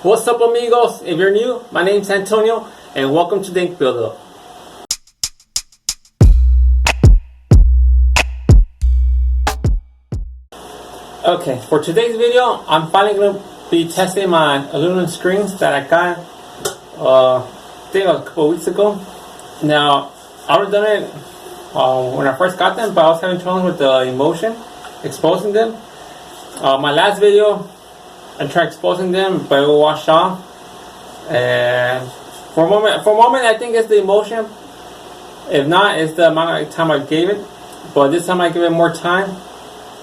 What's up, amigos? If you're new, my name's Antonio, and welcome to the Ink Builder. Okay, for today's video, I'm finally going to be testing my aluminum screens that I got, I think a couple weeks ago. Now, I would have done it when I first got them, but I was having trouble with the emulsion, exposing them. My last video, I tried exposing them, but it will wash off. And for a moment, I think it's the emulsion. If not, it's the amount of time I gave it. But this time I give it more time,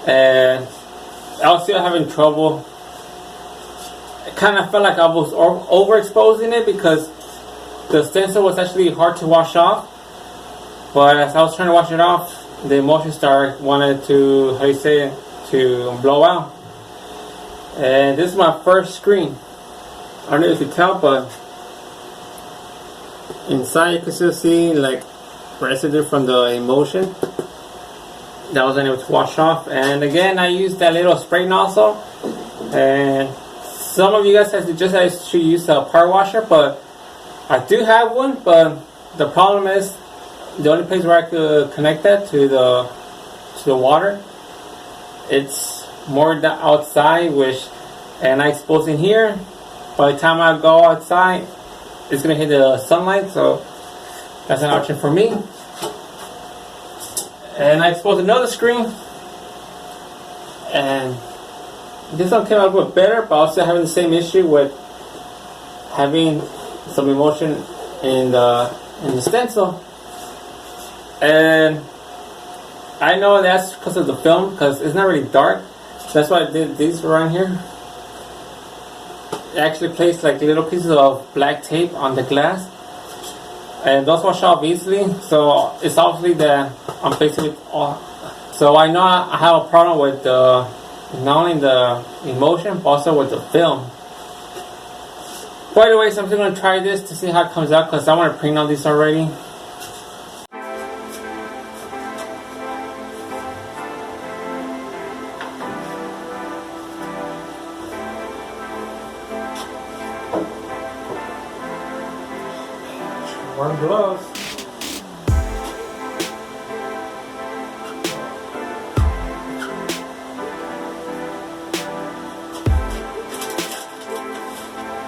and I was still having trouble. It kind of felt like I was overexposing it because the stencil was actually hard to wash off. But as I was trying to wash it off, the emulsion wanted to, to blow out. And this is my first screen. I don't know if you can tell, but inside you can still see like residue from the emulsion that wasn't able to wash off. And again, I used that little spray nozzle, and some of you guys have suggested I should use a power washer, but I do have one. But the problem is the only place where I could connect that to the water, it's more outside, and I expose in here. By the time I go outside, it's gonna hit the sunlight, so that's an option for me. And I exposed another screen, and this one came out a little bit better, but also having the same issue with having some emulsion in the stencil. And I know that's because of the film, because it's not really dark. That's why I did these around here. I actually placed like little pieces of black tape on the glass, and those wash off easily. So it's obviously that I'm placing it all. So I know I have a problem with not only the emulsion, but also with the film. By the way, so I'm still going to try this to see how it comes out, because I want to print on these already. Wearing gloves.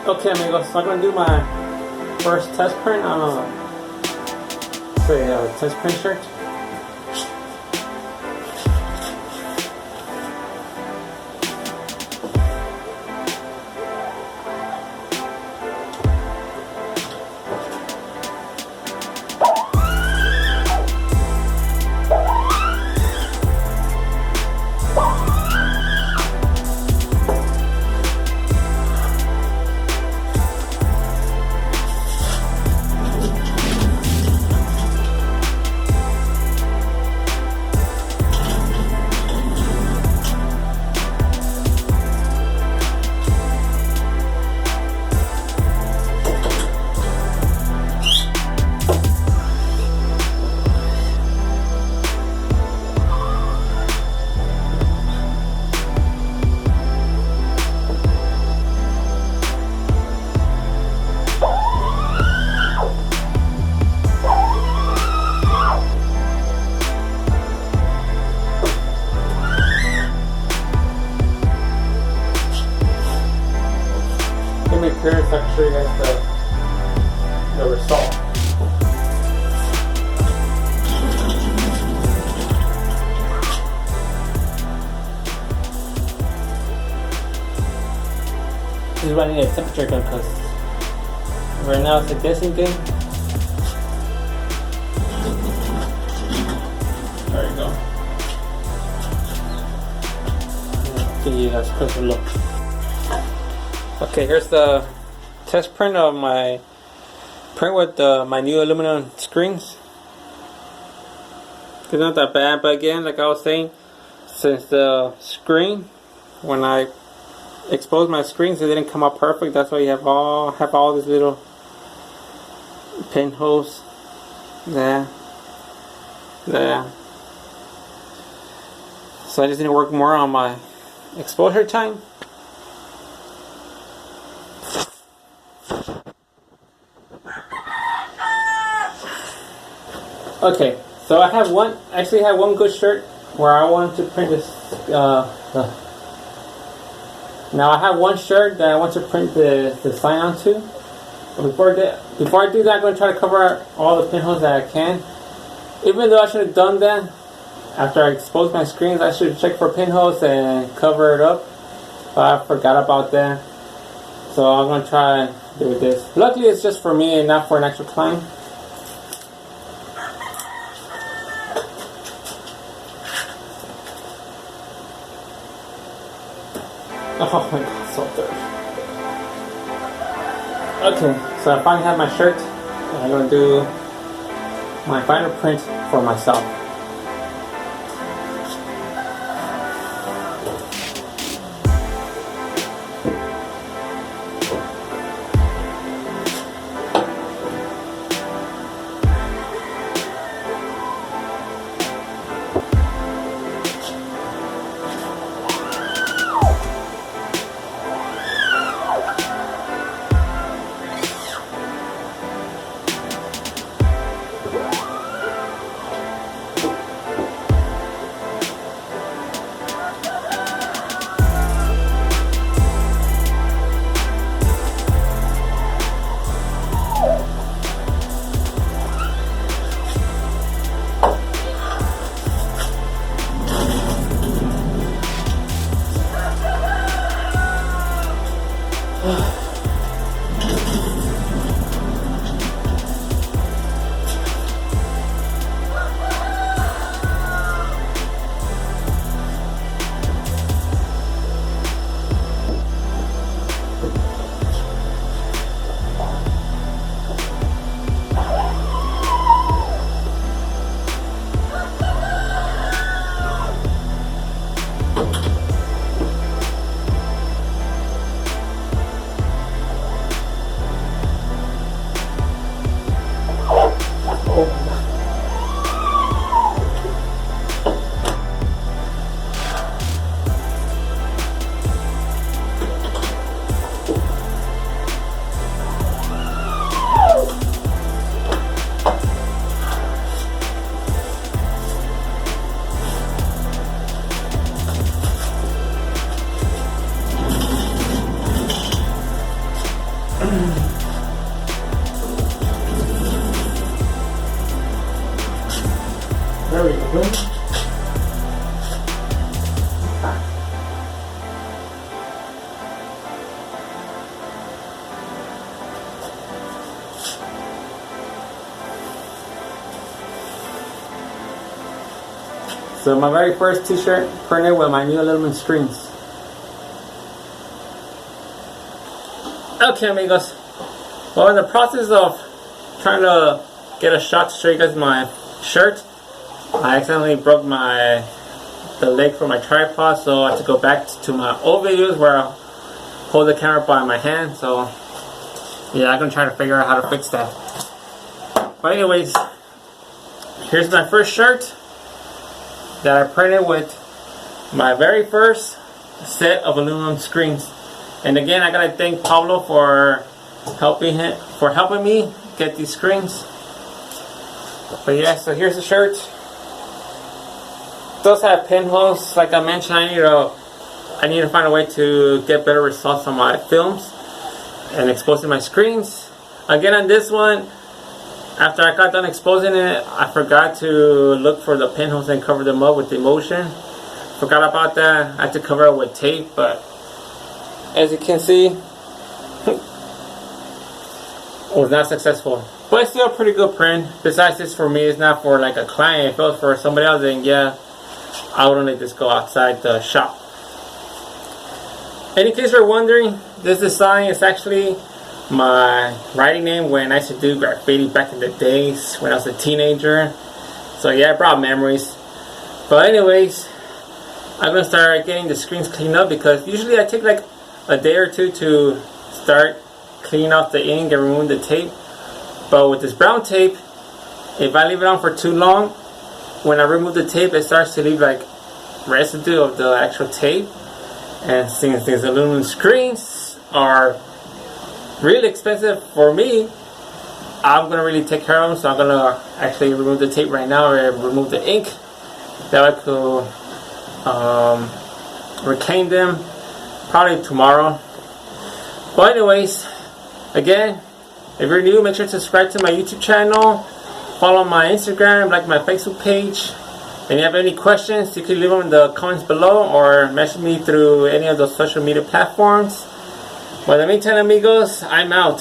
Okay, amigos, so I'm going to do my first test print on a test print shirt. Here is actually the result. This is running a temperature gun because right now it's a guessing game. There you go. Give you guys a closer look. Okay, here's the test print of my print with my new aluminum screens. It's not that bad, but again, like I was saying, since the screen, when I exposed my screens, it didn't come out perfect. That's why you have all these little pinholes there. So I just need to work more on my exposure time. Okay, so I have one. Actually, have one good shirt where I want to print this. Now I have one shirt that I want to print the sign onto. But before I do that, I'm going to try to cover all the pinholes that I can. Even though I should have done that after I exposed my screens, I should check for pinholes and cover it up. But I forgot about that. So I'm going to try to do this. Luckily, it's just for me and not for an actual client. Oh my god, so dirty. Okay, so I finally have my shirt. I'm going to do my final print for myself. There we go. So my very first t-shirt printed with my new aluminum screens. Okay, amigos. Well, in the process of trying to get a shot to show you guys my shirt, I accidentally broke the leg for my tripod, so I had to go back to my old videos where I hold the camera by my hand. So yeah, I'm gonna try to figure out how to fix that. But anyways, here's my first shirt that I printed with my very first set of aluminum screens. And again, I gotta thank Pablo for helping me get these screens. But yeah, so here's the shirt. It does have pinholes. Like I mentioned, I need to find a way to get better results on my films and exposing my screens. Again, on this one, after I got done exposing it, I forgot to look for the pinholes and cover them up with the emulsion. Forgot about that. I had to cover it with tape, but as you can see, was not successful. But it's still a pretty good print. Besides, this for me, it's not for like a client. If it was for somebody else, then yeah, I wouldn't let this go outside the shop. And in case you're wondering, this design is actually my writing name when I used to do graffiti back in the days when I was a teenager. So yeah, it brought memories. But anyways, I'm gonna start getting the screens cleaned up, because usually I take like a day or two to start cleaning off the ink and remove the tape. But with this brown tape, if I leave it on for too long, when I remove the tape, it starts to leave like residue of the actual tape. And since these aluminum screens are really expensive for me, I'm gonna really take care of them. So I'm gonna actually remove the tape right now, or remove the ink, that I could reclaim them probably tomorrow. But anyways, again, if you're new, make sure to subscribe to my YouTube channel, follow my Instagram, like my Facebook page. And if you have any questions, you can leave them in the comments below, or message me through any of those social media platforms. But in the meantime, amigos, I'm out.